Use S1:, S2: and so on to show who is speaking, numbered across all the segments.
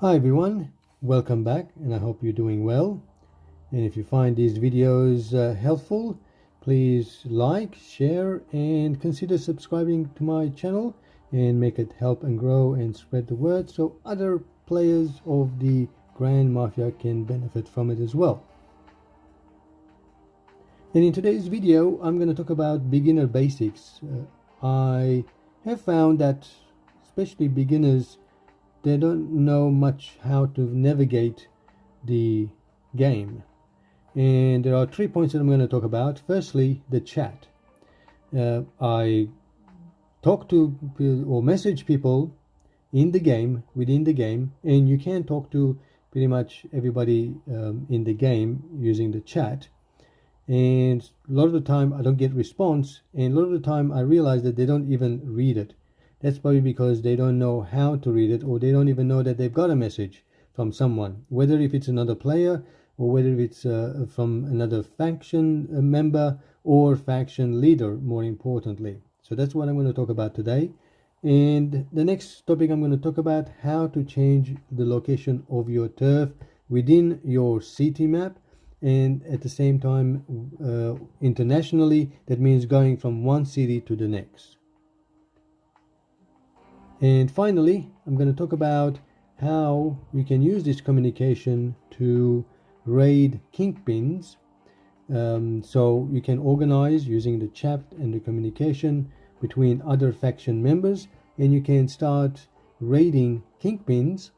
S1: Hi everyone, welcome back and I hope you're doing well. And if you find these videos helpful, please like, share and consider subscribing to my channel and make it help and grow and spread the word so other players of the Grand Mafia can benefit from it as well. And in today's video, I'm going to talk about beginner basics. I have found that especially beginners, they don't know much how to navigate the game. And there are 3 points that I'm going to talk about. Firstly, the chat. I talk to or message people in the game, within the game, and you can talk to pretty much everybody in the game using the chat. And a lot of the time I don't get response, and a lot of the time I realize that they don't even read it. That's probably because they don't know how to read it, or they don't even know that they've got a message from someone, whether if it's another player or whether it's from another faction member or faction leader, more importantly. So that's what I'm going to talk about today. And the next topic I'm going to talk about how to change the location of your turf within your city map, and at the same time internationally, that means going from one city to the next. And finally, I'm going to talk about how you can use this communication to raid kingpins. So you can organize using the chat and the communication between other faction members, and you can start raiding kingpins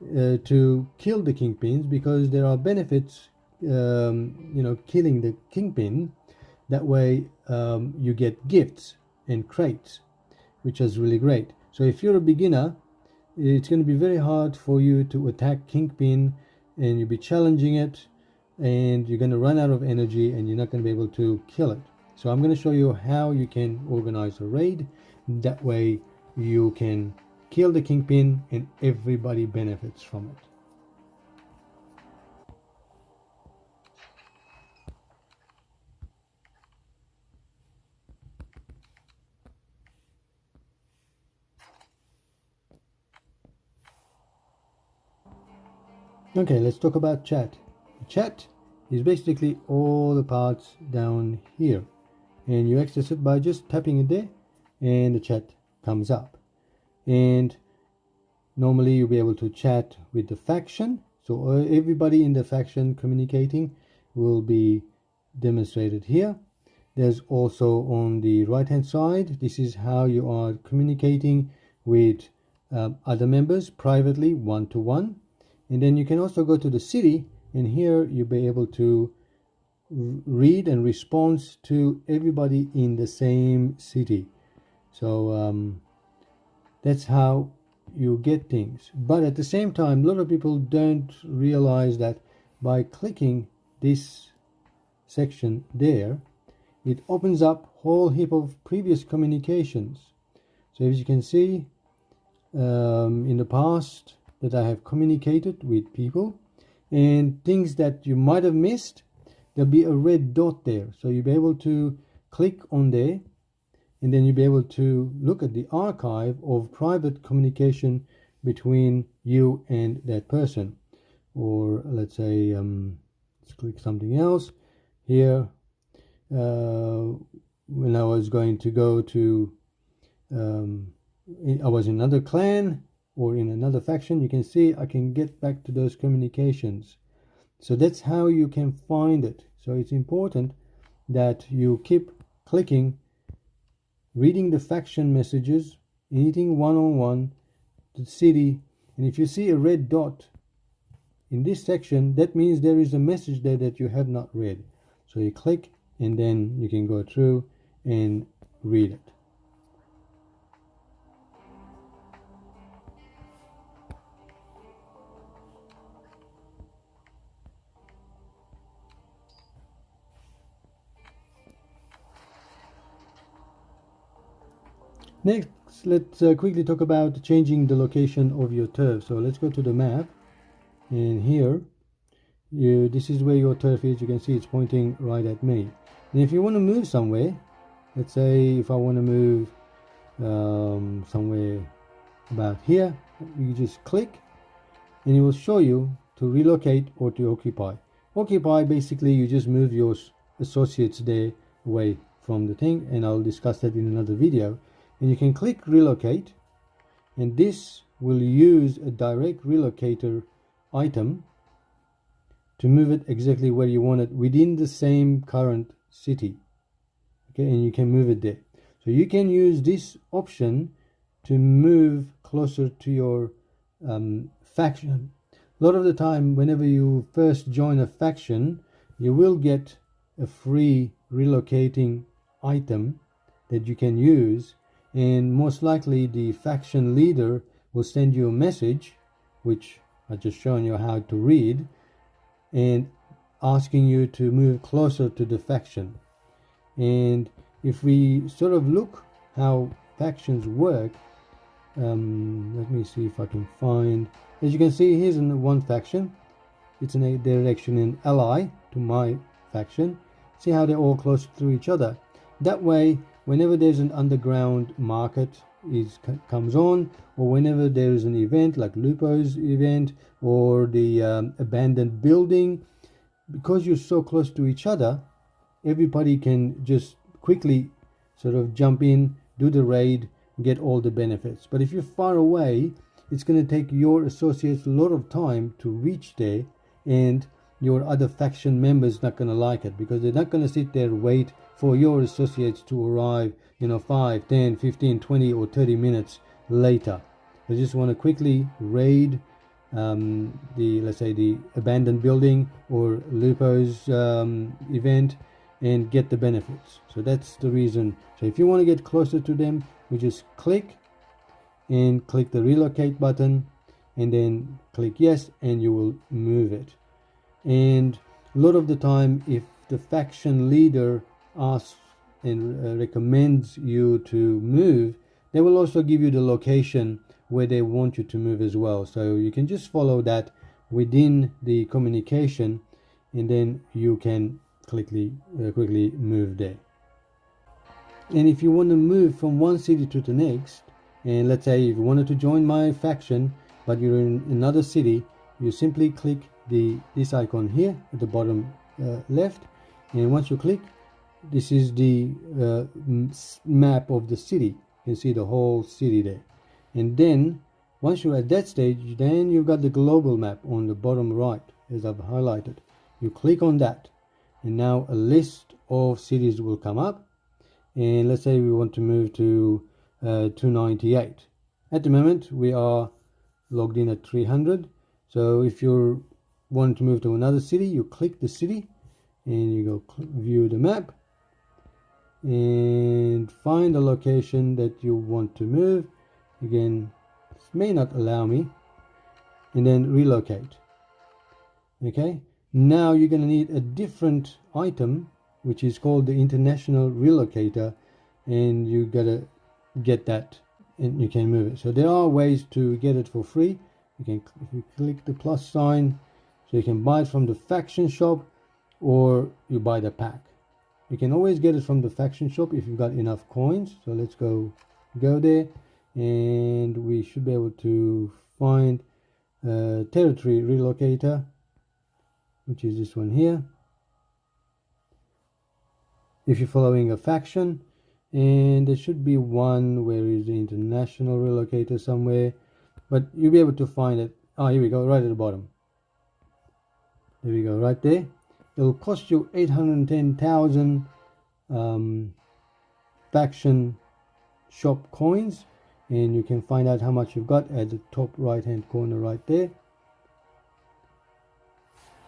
S1: to kill the kingpins, because there are benefits, killing the kingpin. That way you get gifts and crates, which is really great. So if you're a beginner, it's going to be very hard for you to attack Kingpin, and you'll be challenging it, and you're going to run out of energy, and you're not going to be able to kill it. So I'm going to show you how you can organize a raid. That way you can kill the Kingpin and everybody benefits from it. Okay, let's talk about chat. Chat is basically all the parts down here, and you access it by just tapping it there, and the chat comes up. And normally you'll be able to chat with the faction, so everybody in the faction communicating will be demonstrated here. There's also on the right hand side, this is how you are communicating with other members privately, one-to-one. And then you can also go to the city, and here you'll be able to read and respond to everybody in the same city. So that's how you get things. But at the same time, a lot of people don't realize that by clicking this section there, it opens up a whole heap of previous communications. So as you can see, in the past, that I have communicated with people, and things that you might have missed, there'll be a red dot there. So you'll be able to click on there, and then you'll be able to look at the archive of private communication between you and that person. Or let's say, let's click something else here. When I was going to go to, I was in another clan or in another faction, you can see I can get back to those communications. So that's how you can find it. So it's important that you keep clicking, reading the faction messages, anything one-on-one, the city, and if you see a red dot in this section, that means there is a message there that you have not read. So you click, and then you can go through and read it. Next, let's quickly talk about changing the location of your turf. So let's go to the map, and here, this is where your turf is. You can see it's pointing right at me. And if you want to move somewhere, let's say if I want to move somewhere about here, you just click, and it will show you to relocate or to occupy. Occupy, basically you just move your associates there away from the thing, and I'll discuss that in another video. And you can click relocate, and this will use a direct relocator item to move it exactly where you want it within the same current city. Okay, and you can move it there. So you can use this option to move closer to your faction. A lot of the time, whenever you first join a faction, you will get a free relocating item that you can use, and most likely the faction leader will send you a message, which I just shown you how to read, and asking you to move closer to the faction. And if we sort of look how factions work, let me see if I can find, as you can see, here's in one faction, it's in a direction in ally to my faction. See how they're all close to each other. That way, whenever there's an underground market comes on, or whenever there is an event like Lupo's event or the abandoned building, because you're so close to each other, everybody can just quickly sort of jump in, do the raid, get all the benefits. But if you're far away, it's going to take your associates a lot of time to reach there, and your other faction members not going to like it, because they're not going to sit there and wait for your associates to arrive, 5, 10, 15, 20 or 30 minutes later. They just want to quickly raid let's say the abandoned building or Lupo's event and get the benefits. So that's the reason. So if you want to get closer to them, we just click the relocate button, and then click yes, and you will move it. And a lot of the time, if the faction leader asks and recommends you to move, they will also give you the location where they want you to move as well. So you can just follow that within the communication, and then you can quickly move there. And if you want to move from one city to the next, and let's say if you wanted to join my faction but you're in another city, you simply click this icon here at the bottom left, and once you click, this is the map of the city. You can see the whole city there. And then once you're at that stage, then you've got the global map on the bottom right, as I've highlighted. You click on that, and now a list of cities will come up. And let's say we want to move to 298. At the moment we are logged in at 300. So if you're wanting to move to another city, you click the city and you go view the map and find the location that you want to move. Again, this may not allow me, and then relocate. Okay, now you're going to need a different item, which is called the international relocator, and you gotta get that and you can move it. So there are ways to get it for free. You can, if you click the plus sign, so you can buy it from the faction shop, or you buy the pack. You can always get it from the faction shop if you've got enough coins. So let's go there, and we should be able to find territory relocator, which is this one here, if you're following a faction. And there should be one where is the international relocator somewhere, but you'll be able to find it. Here we go, right at the bottom. There we go, right there. It'll cost you 810,000 faction shop coins, and you can find out how much you've got at the top right hand corner right there.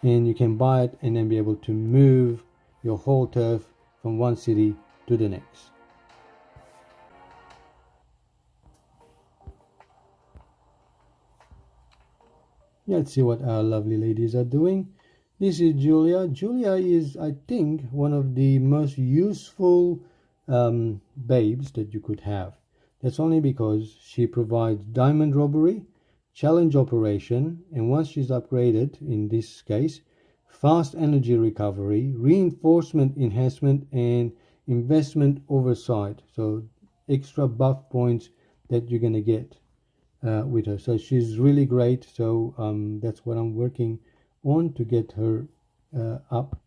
S1: And you can buy it and then be able to move your whole turf from one city to the next. Let's see what our lovely ladies are doing. This is Julia. Julia is, I think, one of the most useful babes that you could have. That's only because she provides diamond robbery, challenge operation, and once she's upgraded, in this case, fast energy recovery, reinforcement enhancement, and investment oversight. So extra buff points that you're going to get with her. So she's really great. So that's what I'm working on to get her up.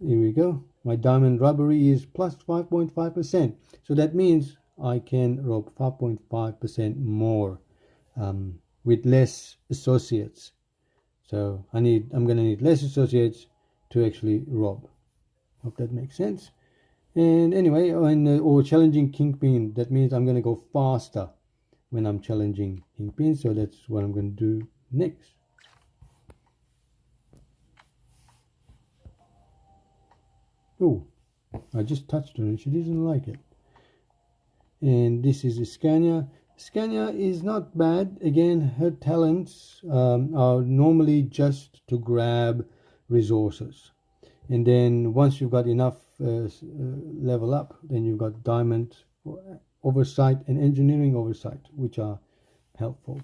S1: Here we go. My diamond robbery is plus 5.5%. So that means I can rob 5.5% more with less associates. So I'm gonna need less associates to actually rob. Hope that makes sense. And anyway, or challenging Kingpin, that means I'm gonna go faster when I'm challenging Kingpin. So that's what I'm gonna do next. Oh, I just touched her and she didn't like it. And this is Scania. Scania is not bad. Again, her talents are normally just to grab resources. And then once you've got enough level up, then you've got diamond oversight and engineering oversight, which are helpful.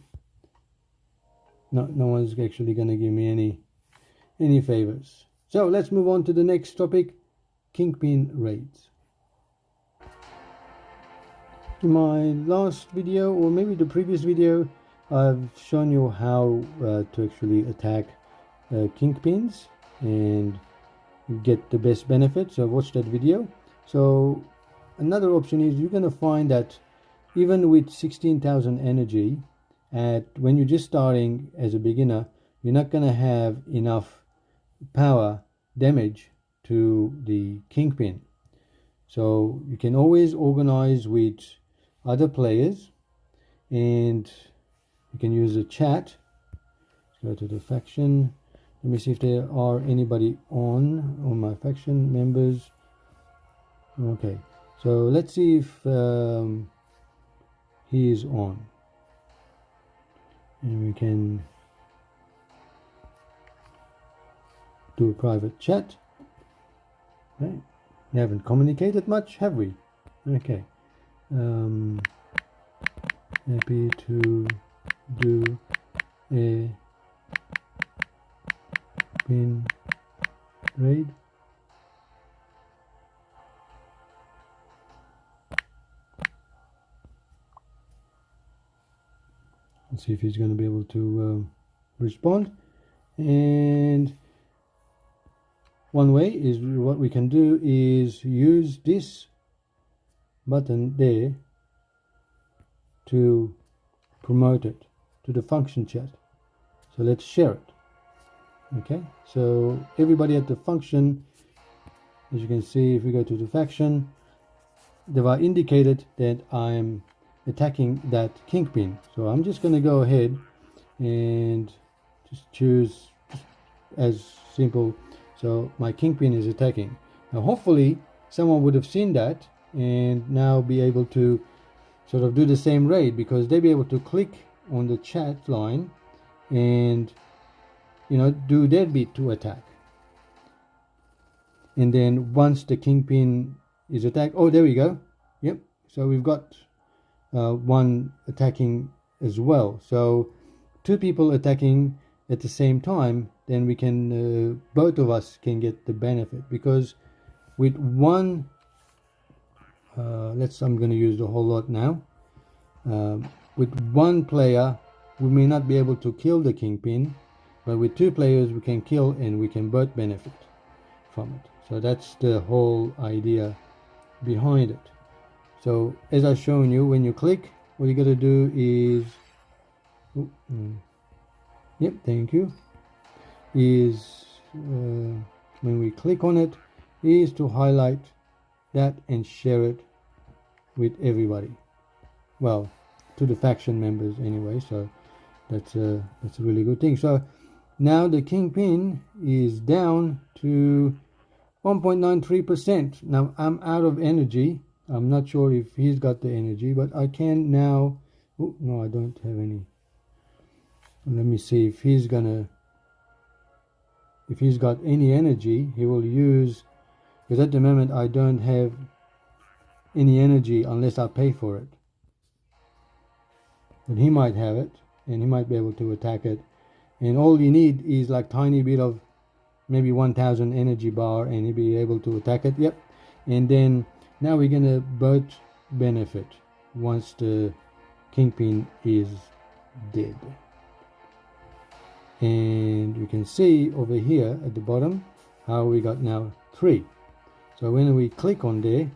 S1: No one's actually going to give me any favors. So let's move on to the next topic, Kingpin Raids. In my last video, or maybe the previous video, I've shown you how to actually attack Kingpins and get the best benefit. So watch that video. So another option is you're going to find that even with 16,000 energy, when you're just starting as a beginner, you're not going to have enough power damage to the Kingpin. So you can always organize with other players, and you can use a chat. Let's go to the faction. Let me see if there are anybody on my faction members. Okay, so let's see if he is on, and we can do a private chat. Right. We haven't communicated much, have we? Okay. Happy to do a pin raid. Let's see if he's going to be able to respond. And one way is what we can do is use this button there to promote it to the function chat. So let's share it. Okay, so everybody at the function, as you can see, if we go to the faction, they've indicated that I'm attacking that Kingpin. So I'm just going to go ahead and just choose as simple. So my Kingpin is attacking. Now hopefully someone would have seen that and now be able to sort of do the same raid, because they'll be able to click on the chat line and, you know, do their bit to attack. And then once the Kingpin is attacked, oh, there we go. Yep. So we've got one attacking as well. So two people attacking at the same time, then we can both of us can get the benefit, because with one I'm going to use the whole lot now. With one player we may not be able to kill the Kingpin, but with two players we can kill and we can both benefit from it. So that's the whole idea behind it. So as I've shown you, when you click, what you got to do is yep, thank you, is when we click on it, is to highlight that and share it with everybody, well, to the faction members anyway. So that's a really good thing. So now the Kingpin is down to 1.93%. now I'm out of energy. I'm not sure if he's got the energy, but I can now, oh no, I don't have any. Let me see if he's got any energy. He will use, because at the moment I don't have any energy unless I pay for it. But he might have it, and he might be able to attack it. And all you need is like tiny bit of maybe 1000 energy bar, and he'll be able to attack it. Yep. And then now we're gonna both benefit once the Kingpin is dead. And you can see over here at the bottom how we got now 3. So when we click on there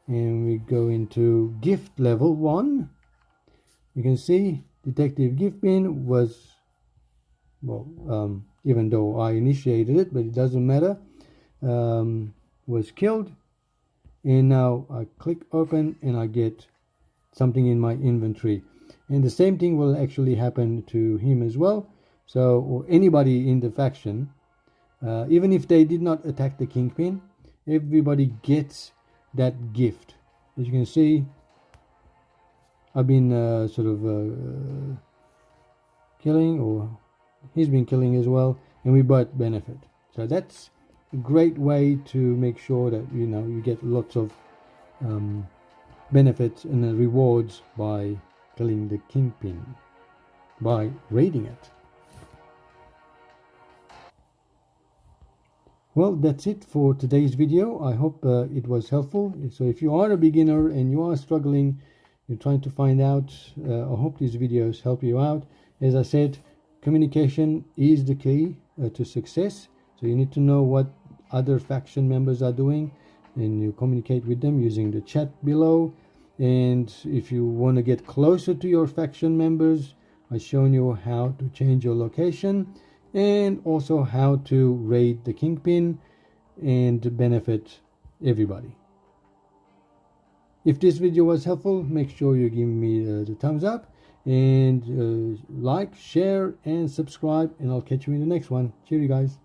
S1: and we go into gift level 1, you can see Detective Kingpin was, well, even though I initiated it, but it doesn't matter, was killed. And now I click open and I get something in my inventory. And the same thing will actually happen to him as well. So, or anybody in the faction, even if they did not attack the Kingpin, everybody gets that gift. As you can see, I've been killing, or he's been killing as well, and we both benefit. So that's a great way to make sure that you get lots of benefits and rewards by killing the Kingpin, by raiding it. Well, that's it for today's video. I hope it was helpful. So if you are a beginner and you are struggling, you're trying to find out, I hope these videos help you out. As I said, communication is the key to success. So you need to know what other faction members are doing, and you communicate with them using the chat below. And if you want to get closer to your faction members, I've shown you how to change your location and also how to raid the Kingpin and benefit everybody. If this video was helpful, make sure you give me the thumbs up, and like, share and subscribe, and I'll catch you in the next one. Cheerio guys.